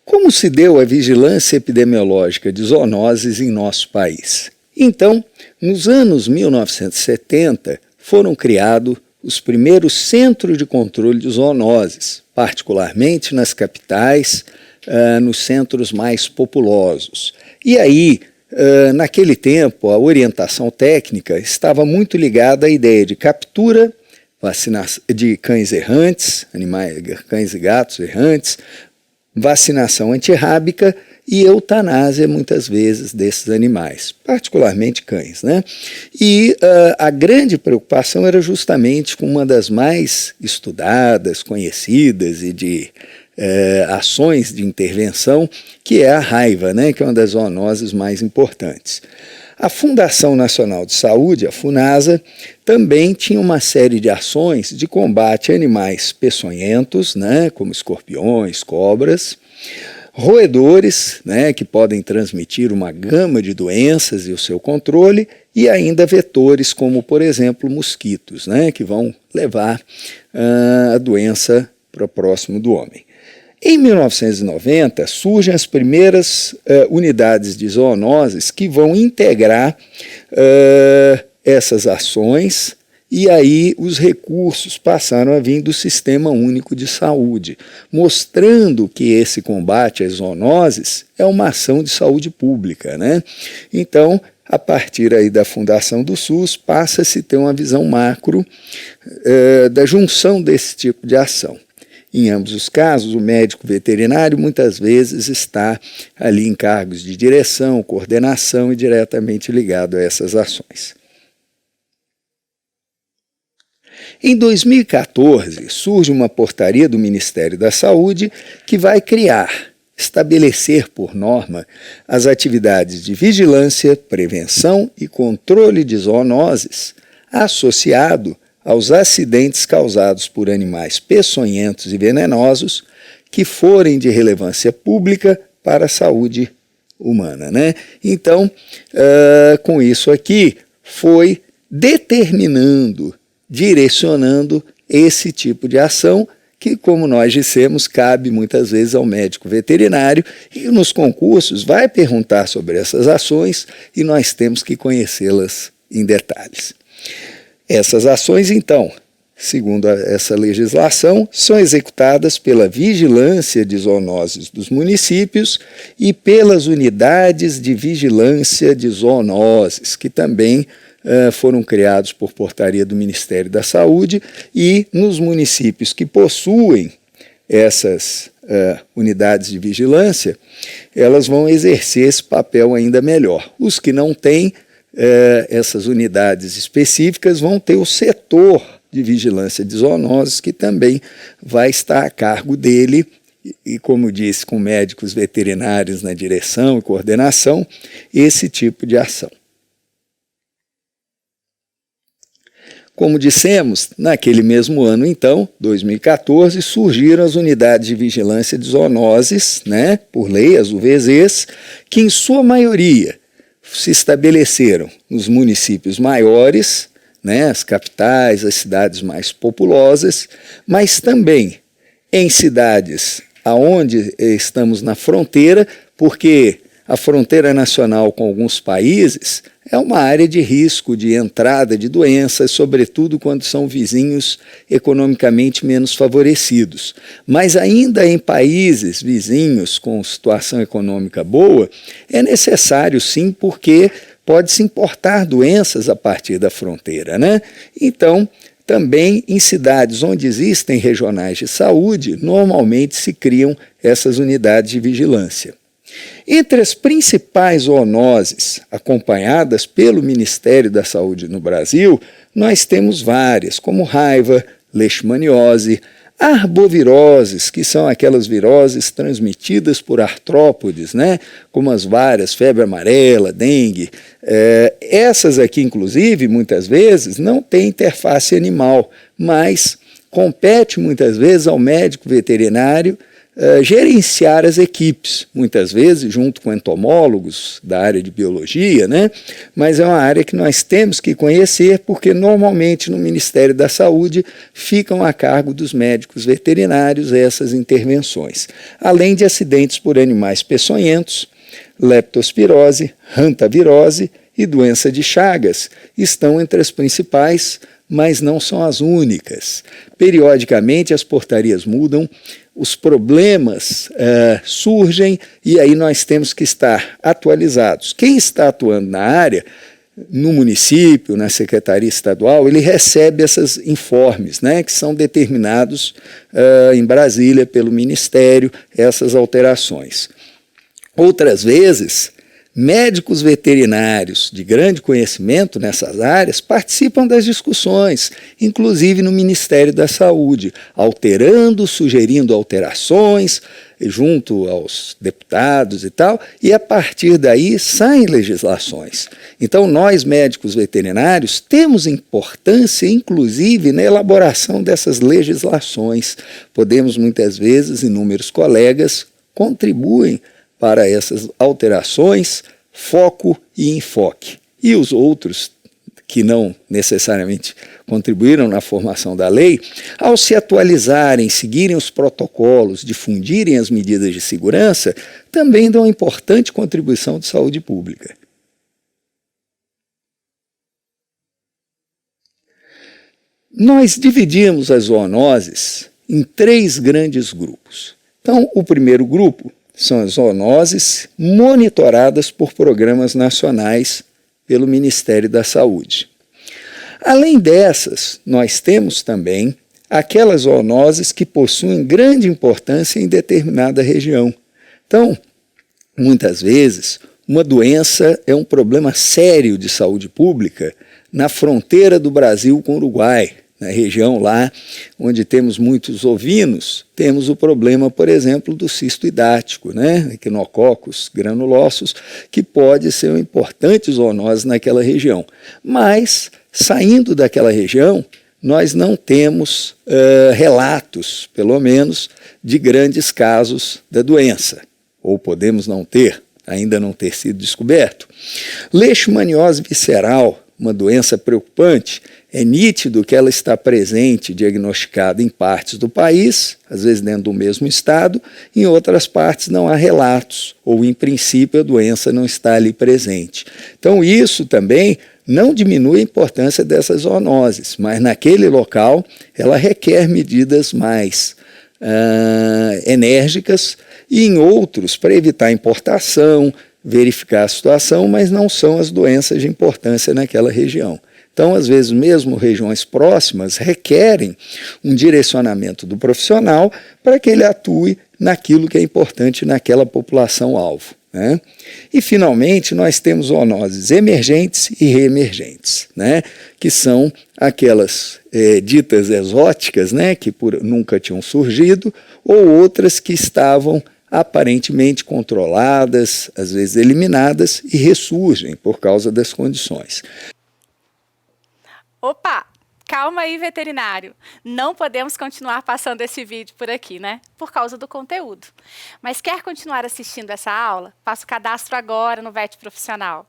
Como se deu a vigilância epidemiológica de zoonoses em nosso país? Então, nos anos 1970, foram criados os primeiros centros de controle de zoonoses, particularmente nas capitais, nos centros mais populosos. E aí, naquele tempo, a orientação técnica estava muito ligada à ideia de captura de cães errantes, cães e gatos errantes, vacinação antirrábica e eutanásia, muitas vezes, desses animais, particularmente cães, né? E a grande preocupação era justamente com uma das mais estudadas, conhecidas e de ações de intervenção, que é a raiva, né? Que é uma das zoonoses mais importantes. A Fundação Nacional de Saúde, a FUNASA, também tinha uma série de ações de combate a animais peçonhentos, né, como escorpiões, cobras, roedores, né, que podem transmitir uma gama de doenças e o seu controle, e ainda vetores como, por exemplo, mosquitos, né, que vão levar a doença para próximo do homem. Em 1990, surgem as primeiras unidades de zoonoses que vão integrar essas ações, e aí os recursos passaram a vir do Sistema Único de Saúde, mostrando que esse combate às zoonoses é uma ação de saúde pública, né? Então, a partir aí da fundação do SUS, passa-se a ter uma visão macro da junção desse tipo de ação. Em ambos os casos, o médico veterinário muitas vezes está ali em cargos de direção, coordenação e diretamente ligado a essas ações. Em 2014, surge uma portaria do Ministério da Saúde que vai estabelecer por norma as atividades de vigilância, prevenção e controle de zoonoses associado aos acidentes causados por animais peçonhentos e venenosos que forem de relevância pública para a saúde humana, né? Então, com isso aqui, foi determinando, direcionando esse tipo de ação que, como nós dissemos, cabe muitas vezes ao médico veterinário e nos concursos vai perguntar sobre essas ações e nós temos que conhecê-las em detalhes. Essas ações, então, segundo essa legislação, são executadas pela vigilância de zoonoses dos municípios e pelas unidades de vigilância de zoonoses, que também foram criados por portaria do Ministério da Saúde, e nos municípios que possuem essas unidades de vigilância, elas vão exercer esse papel ainda melhor. Os que não têm essas unidades específicas vão ter o setor de vigilância de zoonoses, que também vai estar a cargo dele, e como disse, com médicos veterinários na direção e coordenação, esse tipo de ação. Como dissemos, naquele mesmo ano, então, 2014, surgiram as unidades de vigilância de zoonoses, né, por lei, as UVZs, que em sua maioria se estabeleceram nos municípios maiores, né, as capitais, as cidades mais populosas, mas também em cidades aonde estamos na fronteira, porque a fronteira nacional com alguns países é uma área de risco de entrada de doenças, sobretudo quando são vizinhos economicamente menos favorecidos. Mas ainda em países vizinhos com situação econômica boa, é necessário sim, porque pode-se importar doenças a partir da fronteira, né? Então, também em cidades onde existem regionais de saúde, normalmente se criam essas unidades de vigilância. Entre as principais zoonoses acompanhadas pelo Ministério da Saúde no Brasil, nós temos várias, como raiva, leishmaniose, arboviroses, que são aquelas viroses transmitidas por artrópodes, né? Como as várias, febre amarela, dengue. Essas aqui, inclusive, muitas vezes, não têm interface animal, mas compete muitas vezes ao médico veterinário gerenciar as equipes, muitas vezes junto com entomólogos da área de biologia, né? Mas é uma área que nós temos que conhecer porque normalmente no Ministério da Saúde ficam a cargo dos médicos veterinários essas intervenções, além de acidentes por animais peçonhentos, leptospirose, hantavirose e doença de Chagas estão entre as principais, mas não são as únicas. Periodicamente as portarias mudam, os problemas surgem e aí nós temos que estar atualizados. Quem está atuando na área, no município, na Secretaria Estadual, ele recebe esses informes, né, que são determinados em Brasília pelo Ministério, essas alterações. Outras vezes, médicos veterinários de grande conhecimento nessas áreas participam das discussões, inclusive no Ministério da Saúde, alterando, sugerindo alterações junto aos deputados e tal, e a partir daí saem legislações. Então nós, médicos veterinários, temos importância, inclusive, na elaboração dessas legislações. Podemos, muitas vezes, inúmeros colegas contribuem para essas alterações, foco e enfoque. E os outros, que não necessariamente contribuíram na formação da lei, ao se atualizarem, seguirem os protocolos, difundirem as medidas de segurança, também dão uma importante contribuição de saúde pública. Nós dividimos as zoonoses em 3 grandes grupos. Então, o primeiro grupo são as zoonoses monitoradas por programas nacionais pelo Ministério da Saúde. Além dessas, nós temos também aquelas zoonoses que possuem grande importância em determinada região. Então, muitas vezes, uma doença é um problema sério de saúde pública na fronteira do Brasil com o Uruguai. Na região lá onde temos muitos ovinos, temos o problema, por exemplo, do cisto hidático, né? Equinococcus granulosus, que pode ser uma importante zoonose naquela região. Mas, saindo daquela região, nós não temos relatos, pelo menos, de grandes casos da doença. Ou podemos não ter, ainda não ter sido descoberto. Leishmaniose visceral, uma doença preocupante, é nítido que ela está presente, diagnosticada em partes do país, às vezes dentro do mesmo estado, em outras partes não há relatos, ou em princípio a doença não está ali presente. Então isso também não diminui a importância dessas zoonoses, mas naquele local ela requer medidas mais enérgicas e em outros para evitar importação, verificar a situação, mas não são as doenças de importância naquela região. Então, às vezes, mesmo regiões próximas requerem um direcionamento do profissional para que ele atue naquilo que é importante naquela população-alvo, né? E, finalmente, nós temos zoonoses emergentes e reemergentes, né? Que são aquelas ditas exóticas, né? Que nunca tinham surgido, ou outras que estavam aparentemente controladas, às vezes eliminadas, e ressurgem por causa das condições. Opa! Calma aí, veterinário. Não podemos continuar passando esse vídeo por aqui, né? Por causa do conteúdo. Mas quer continuar assistindo essa aula? Faça o cadastro agora no VET Profissional.